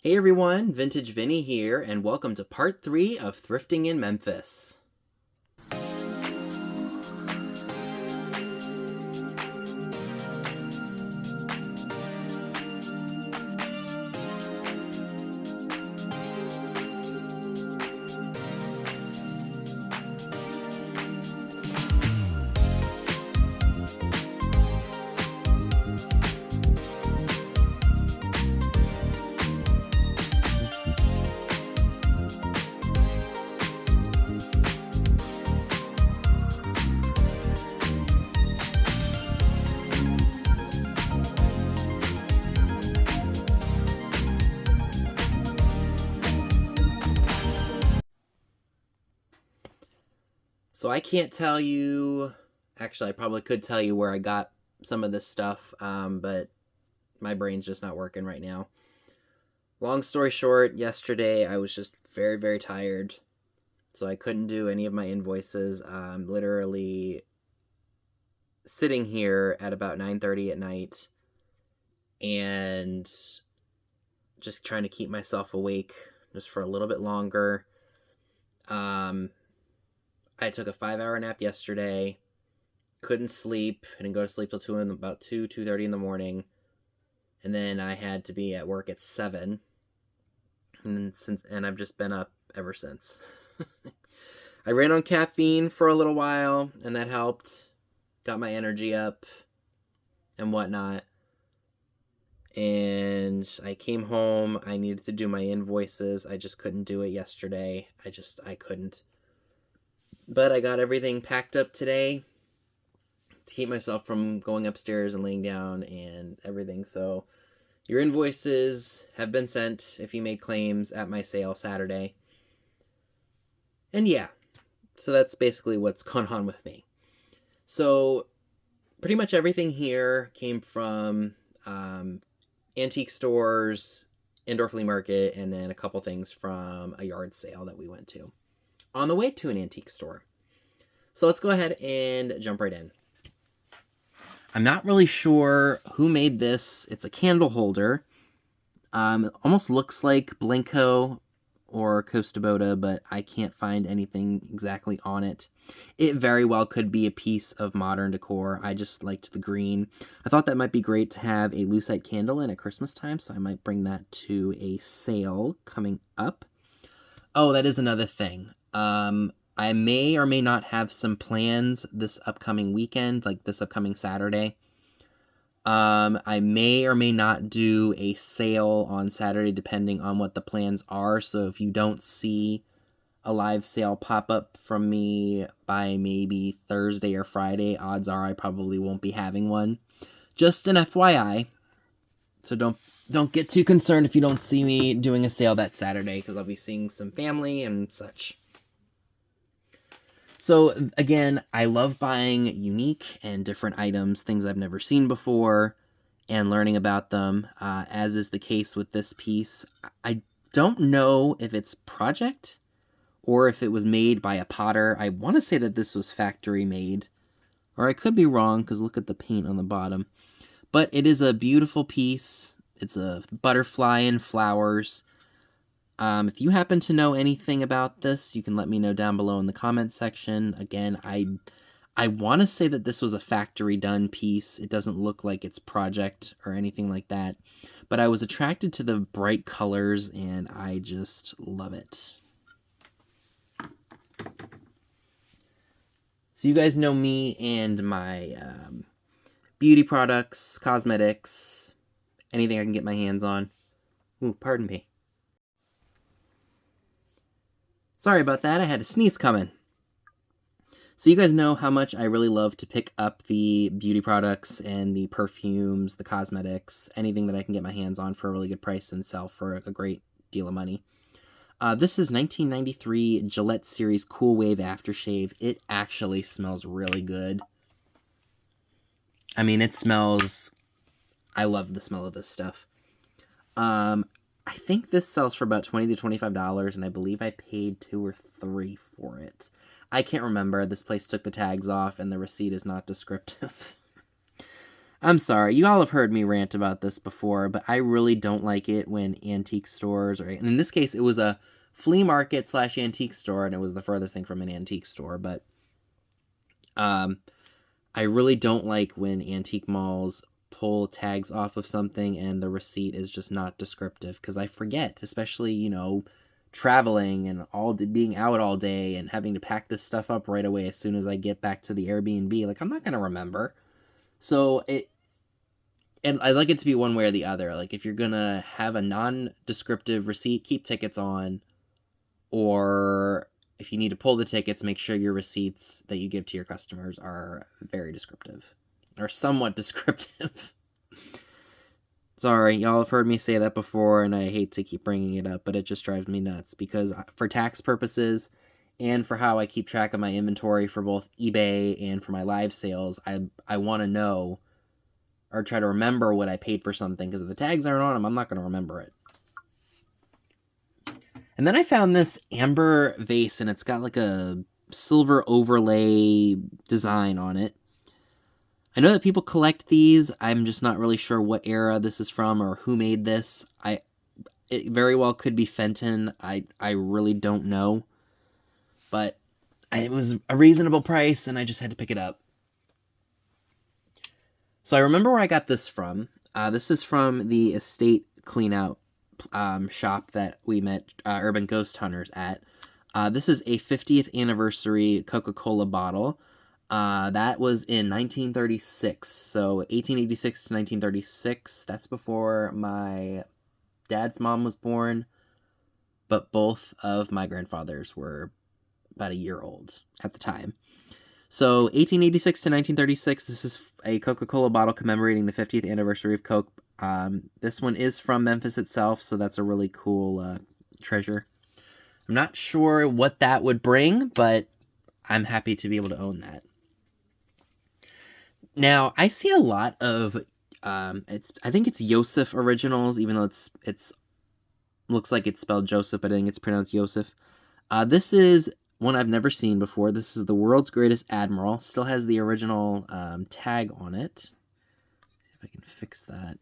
Hey everyone, Vintage Vinny here, and welcome to part 3 of Thrifting in Memphis. So I can't tell you, actually I probably could tell you where I got some of this stuff, but my brain's just not working right now. Long story short, yesterday I was just very tired, so I couldn't do any of my invoices. I'm literally sitting here at about 9:30 at night and just trying to keep myself awake just for a little bit longer. I took a 5-hour nap yesterday, couldn't sleep, I didn't go to sleep till about 2:30 in the morning, and then I had to be at work at 7, and I've just been up ever since. I ran on caffeine for a little while, and that helped, got my energy up and whatnot, and I came home, I needed to do my invoices, I just couldn't do it yesterday, I couldn't. But I got everything packed up today to keep myself from going upstairs and laying down and everything. So your invoices have been sent if you made claims at my sale Saturday. And yeah, so that's basically what's gone on with me. So pretty much everything here came from antique stores, indoor flea market, and then a couple things from a yard sale that we went to on the way to an antique store. So let's go ahead and jump right in. I'm not really sure who made this. It's a candle holder. It almost looks like Blanco or Costa Boda, but I can't find anything exactly on it. It very well could be a piece of modern decor. I just liked the green. I thought that might be great to have a lucite candle in at Christmas time, so I might bring that to a sale coming up. Oh, that is another thing. I may or may not have some plans this upcoming weekend, like this upcoming Saturday. I may or may not do a sale on Saturday depending on what the plans are. So if you don't see a live sale pop up from me by maybe Thursday or Friday, odds are I probably won't be having one. Just an FYI. So don't get too concerned if you don't see me doing a sale that Saturday, because I'll be seeing some family and such. So again, I love buying unique and different items, things I've never seen before, and learning about them, as is the case with this piece. I don't know if it's project or if it was made by a potter. I want to say that this was factory made, or I could be wrong because look at the paint on the bottom. But it is a beautiful piece. It's a butterfly and flowers. If you happen to know anything about this, you can let me know down below in the comments section. Again, I want to say that this was a factory done piece. It doesn't look like it's project or anything like that. But I was attracted to the bright colors and I just love it. So you guys know me and my beauty products, cosmetics, anything I can get my hands on. Ooh, pardon me. Sorry about that, I had a sneeze coming. So you guys know how much I really love to pick up the beauty products and the perfumes, the cosmetics, anything that I can get my hands on for a really good price and sell for a great deal of money. This is 1993 Gillette Series Cool Wave Aftershave. It actually smells really good. I mean, it smells... I love the smell of this stuff. I think this sells for about $20 to $25, and I believe I paid $2 or $3 for it. I can't remember. This place took the tags off, and the receipt is not descriptive. I'm sorry, you all have heard me rant about this before, but I really don't like it when antique stores, or in this case, it was a flea market / antique store, and it was the furthest thing from an antique store, but I really don't like when antique malls pull tags off of something and the receipt is just not descriptive, because I forget, especially, traveling and being out all day and having to pack this stuff up right away as soon as I get back to the Airbnb. Like, I'm not going to remember. So and I like it to be one way or the other. Like, if you're going to have a non-descriptive receipt, keep tickets on, or if you need to pull the tickets, make sure your receipts that you give to your customers are very descriptive, or somewhat descriptive. Sorry, y'all have heard me say that before, and I hate to keep bringing it up, but it just drives me nuts, because for tax purposes and for how I keep track of my inventory for both eBay and for my live sales, I want to know, or try to remember what I paid for something, because if the tags aren't on them, I'm not going to remember it. And then I found this amber vase, and it's got like a silver overlay design on it. I know that people collect these. I'm just not really sure what era this is from or who made this. It very well could be Fenton. I really don't know. But it was a reasonable price, and I just had to pick it up. So I remember where I got this from. This is from the estate cleanout shop that we met Urban Ghost Hunters at. This is a 50th anniversary Coca-Cola bottle. That was in 1936. So 1886 to 1936. That's before my dad's mom was born. But both of my grandfathers were about a year old at the time. So 1886 to 1936, this is a Coca-Cola bottle commemorating the 50th anniversary of Coke. This one is from Memphis itself, so that's a really cool treasure. I'm not sure what that would bring, but I'm happy to be able to own that. Now, I see a lot of, I think it's Yosef Originals, even though it's looks like it's spelled Joseph, but I think it's pronounced Yosef. This is one I've never seen before. This is the world's greatest Admiral. Still has the original tag on it. See if I can fix that.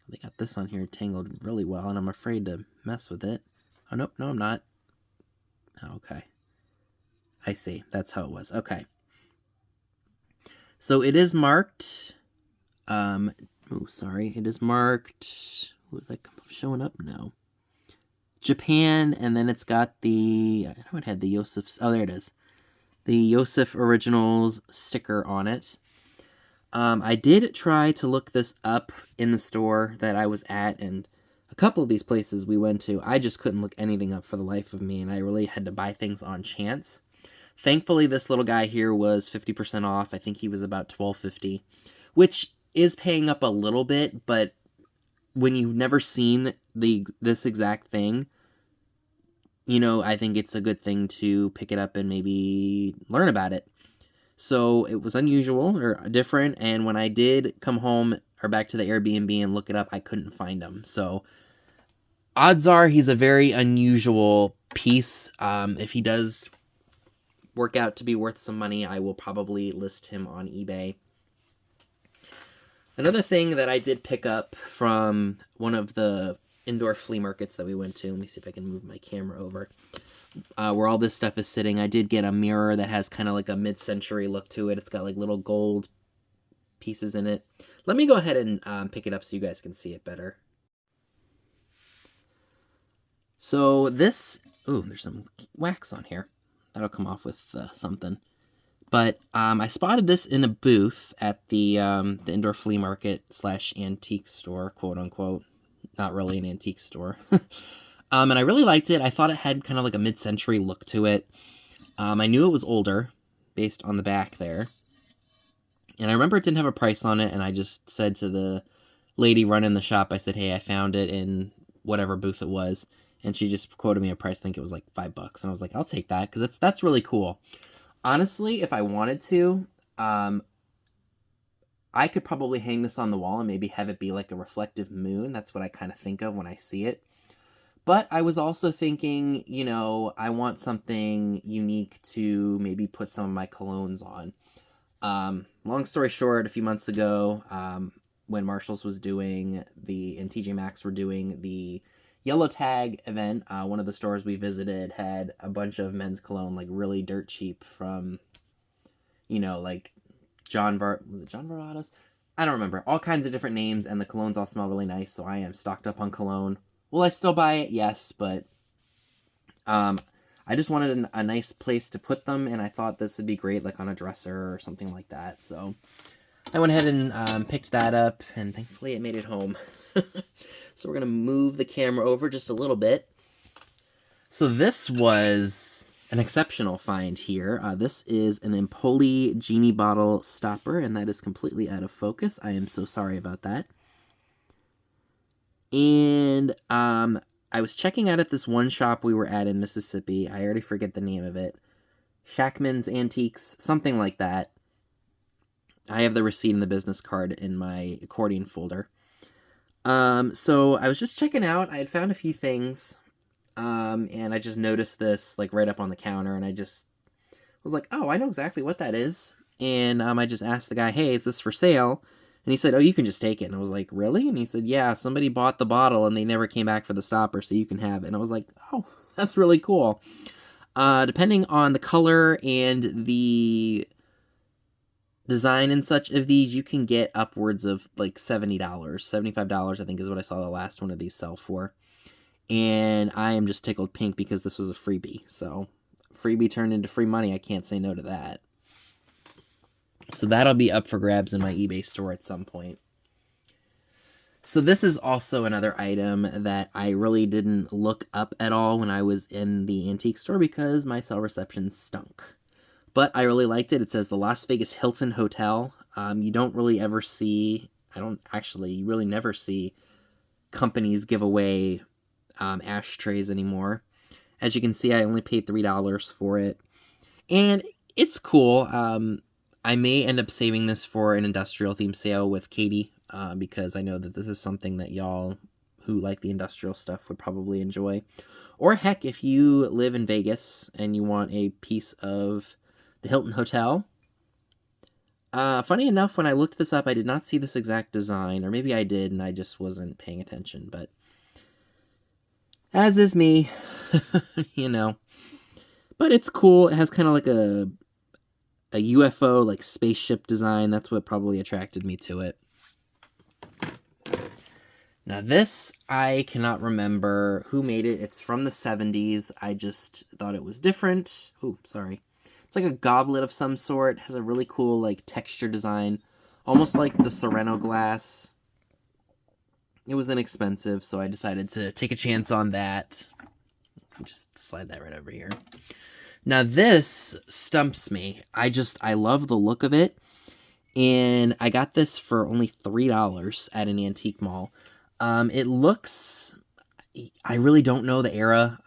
They got this on here tangled really well, and I'm afraid to mess with it. Oh, nope, no, I'm not. Oh, okay. I see. That's how it was. Okay. So it is marked. It is marked. Was that showing up? No. Japan, and then it's got the. I know it had the Yosef. Oh, there it is. The Yosef Originals sticker on it. I did try to look this up in the store that I was at, and a couple of these places we went to, I just couldn't look anything up for the life of me, and I really had to buy things on chance. Thankfully, this little guy here was 50% off. I think he was about $12.50, which is paying up a little bit, but when you've never seen this exact thing, I think it's a good thing to pick it up and maybe learn about it. So it was unusual or different, and when I did come home or back to the Airbnb and look it up, I couldn't find him. So odds are he's a very unusual piece. If he does work out to be worth some money, I will probably list him on eBay. Another thing that I did pick up from one of the indoor flea markets that we went to, let me see if I can move my camera over, where all this stuff is sitting, I did get a mirror that has kind of like a mid-century look to it. It's got like little gold pieces in it. Let me go ahead and pick it up so you guys can see it better. So this, there's some wax on here. That'll come off with something. But I spotted this in a booth at the indoor flea market / antique store, quote unquote. Not really an antique store. And I really liked it. I thought it had kind of like a mid-century look to it. I knew it was older based on the back there. And I remember it didn't have a price on it, and I just said to the lady running the shop, I said, hey, I found it in whatever booth it was. And she just quoted me a price. I think it was like $5. And I was like, I'll take that, because that's really cool. Honestly, if I wanted to, I could probably hang this on the wall and maybe have it be like a reflective moon. That's what I kind of think of when I see it. But I was also thinking, I want something unique to maybe put some of my colognes on. Long story short, a few months ago, when Marshalls was doing and TJ Maxx were doing the Yellow Tag event, one of the stores we visited had a bunch of men's cologne, like really dirt cheap from, like was it John Varvatos? I don't remember. All kinds of different names, and the colognes all smell really nice, so I am stocked up on cologne. Will I still buy it? Yes, but I just wanted a nice place to put them, and I thought this would be great, like on a dresser or something like that. So I went ahead and picked that up, and thankfully it made it home. So we're going to move the camera over just a little bit. So this was an exceptional find here. This is an Empoli Genie bottle stopper, and that is completely out of focus. I am so sorry about that. And I was checking out at this one shop we were at in Mississippi. I already forget the name of it. Shackman's Antiques, something like that. I have the receipt and the business card in my accordion folder. So I was just checking out. I had found a few things, and I just noticed this, like, right up on the counter, and I just was like, oh, I know exactly what that is. And I just asked the guy, hey, is this for sale? And he said, oh, you can just take it. And I was like, really? And he said, yeah, somebody bought the bottle, and they never came back for the stopper, so you can have it. And I was like, oh, that's really cool. Depending on the color and the design and such of these, you can get upwards of like $70, $75, I think is what I saw the last one of these sell for. And I am just tickled pink because this was a freebie. So freebie turned into free money. I can't say no to that. So that'll be up for grabs in my eBay store at some point. So this is also another item that I really didn't look up at all when I was in the antique store because my cell reception stunk. But I really liked it. It says the Las Vegas Hilton Hotel. You don't really ever see, you really never see companies give away ashtrays anymore. As you can see, I only paid $3 for it. And it's cool. I may end up saving this for an industrial theme sale with Katie, because I know that this is something that y'all who like the industrial stuff would probably enjoy. Or heck, if you live in Vegas and you want a piece of the Hilton Hotel. Funny enough, when I looked this up, I did not see this exact design, or maybe I did and I just wasn't paying attention, but as is me, But it's cool. It has kind of like a UFO, like spaceship design. That's what probably attracted me to it. Now this, I cannot remember who made it. It's from the 70s. I just thought it was different. Ooh, sorry. It's like a goblet of some sort. It has a really cool, like, texture design. Almost like the Sereno glass. It was inexpensive, so I decided to take a chance on that. Just slide that right over here. Now this stumps me. I love the look of it. And I got this for only $3 at an antique mall. It looks... I really don't know the era.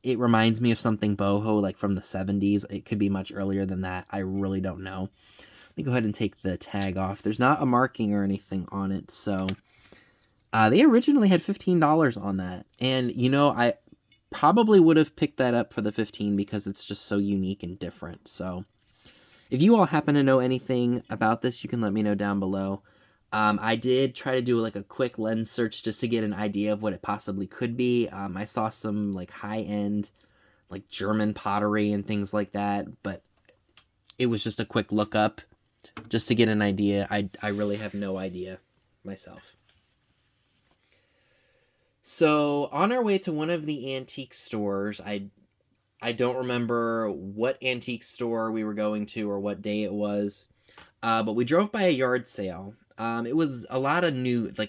It reminds me of something boho, like from the 70s. It could be much earlier than that. I really don't know. Let me go ahead and take the tag off. There's not a marking or anything on it, so... they originally had $15 on that. And, I probably would have picked that up for the $15 because it's just so unique and different. So, if you all happen to know anything about this, you can let me know down below. I did try to do like a quick lens search just to get an idea of what it possibly could be. I saw some like high-end, like German pottery and things like that, but it was just a quick look up just to get an idea. I really have no idea myself. So on our way to one of the antique stores, I don't remember what antique store we were going to or what day it was, but we drove by a yard sale. It was a lot of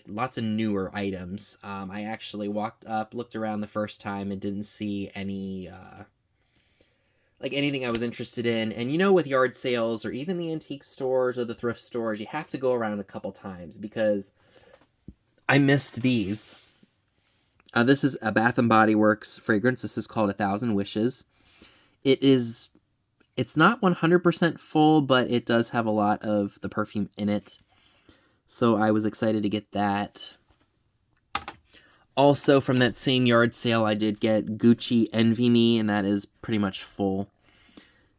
lots of newer items. I actually walked up, looked around the first time, and didn't see any, anything I was interested in. And with yard sales or even the antique stores or the thrift stores, you have to go around a couple times because I missed these. This is a Bath & Body Works fragrance. This is called 1,000 Wishes. It's not 100% full, but it does have a lot of the perfume in it. So I was excited to get that. Also, from that same yard sale, I did get Gucci Envyme, and that is pretty much full.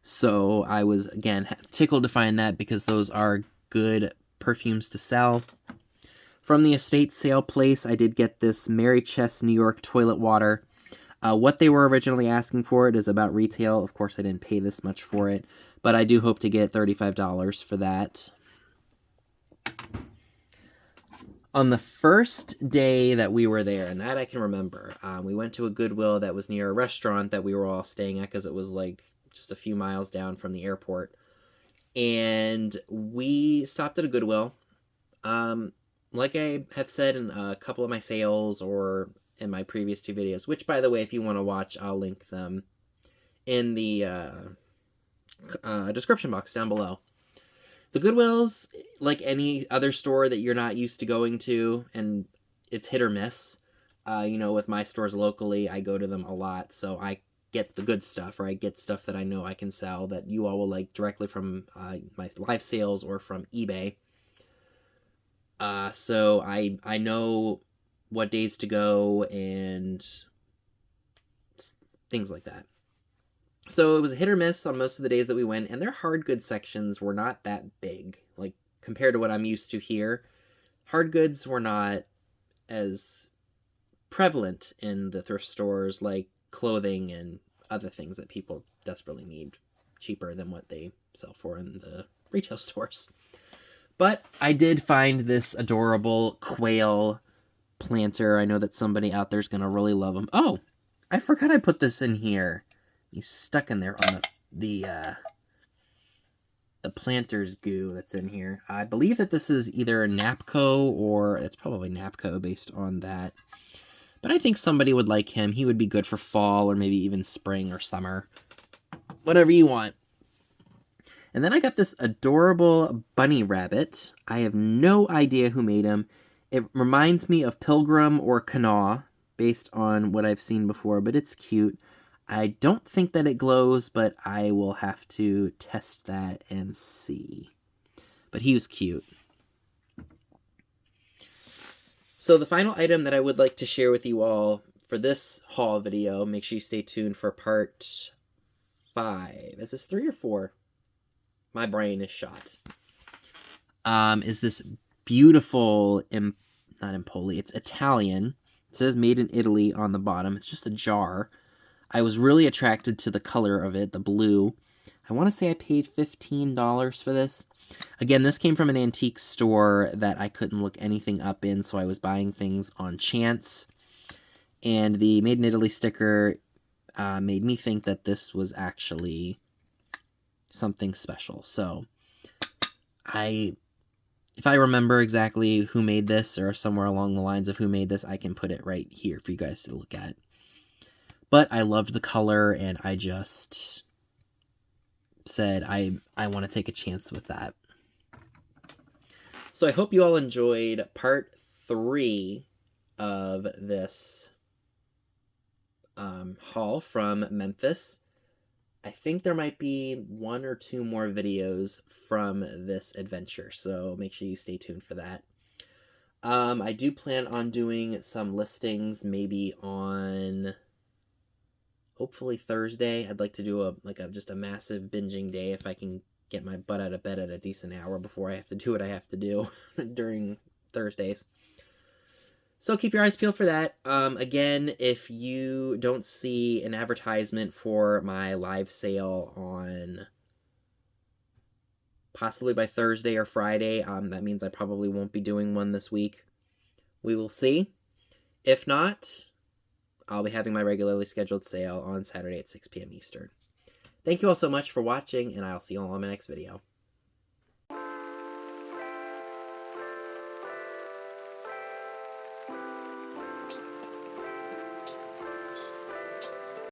So I was, again, tickled to find that because those are good perfumes to sell. From the estate sale place, I did get this Mary Chess New York toilet water. What they were originally asking for it is about retail. Of course, I didn't pay this much for it, but I do hope to get $35 for that. On the first day that we were there, and that I can remember, we went to a Goodwill that was near a restaurant that we were all staying at because it was like just a few miles down from the airport. And we stopped at a Goodwill. Like I have said in a couple of my sales or in my previous 2 videos, which, by the way, if you want to watch, I'll link them in the description box down below. The Goodwill's like any other store that you're not used to going to, and it's hit or miss. With my stores locally, I go to them a lot, so I get the good stuff, or I get stuff that I know I can sell that you all will like directly from my live sales or from eBay. So I know what days to go and things like that. So it was a hit or miss on most of the days that we went, and their hard goods sections were not that big. Like, compared to what I'm used to here, hard goods were not as prevalent in the thrift stores like clothing and other things that people desperately need cheaper than what they sell for in the retail stores. But I did find this adorable Quail Planter. I know that somebody out there is going to really love them. Oh, I forgot I put this in here. He's stuck in there on the planter's goo that's in here. I believe that this is either Napco, or it's probably Napco based on that. But I think somebody would like him. He would be good for fall or maybe even spring or summer. Whatever you want. And then I got this adorable bunny rabbit. I have no idea who made him. It reminds me of Pilgrim or Kanawha, based on what I've seen before, but it's cute. I don't think that it glows, but I will have to test that and see. But he was cute. So the final item that I would like to share with you all for this haul video, make sure you stay tuned for part 5. Is this 3 or 4? My brain is shot. Is this beautiful, not Empoli, it's Italian. It says made in Italy on the bottom. It's just a jar. I was really attracted to the color of it, the blue. I want to say I paid $15 for this. Again, this came from an antique store that I couldn't look anything up in, so I was buying things on chance. And the Made in Italy sticker made me think that this was actually something special. So if I remember exactly who made this, or somewhere along the lines of who made this, I can put it right here for you guys to look at. But I loved the color, and I just said I want to take a chance with that. So I hope you all enjoyed part 3 of this haul from Memphis. I think there might be 1 or 2 more videos from this adventure, so make sure you stay tuned for that. I do plan on doing some listings maybe on hopefully Thursday. I'd like to do just a massive binging day if I can get my butt out of bed at a decent hour before I have to do what I have to do during Thursdays. So keep your eyes peeled for that. Again, if you don't see an advertisement for my live sale on possibly by Thursday or Friday, that means I probably won't be doing one this week. We will see. If not, I'll be having my regularly scheduled sale on Saturday at 6 p.m. Eastern. Thank you all so much for watching, and I'll see you all on my next video.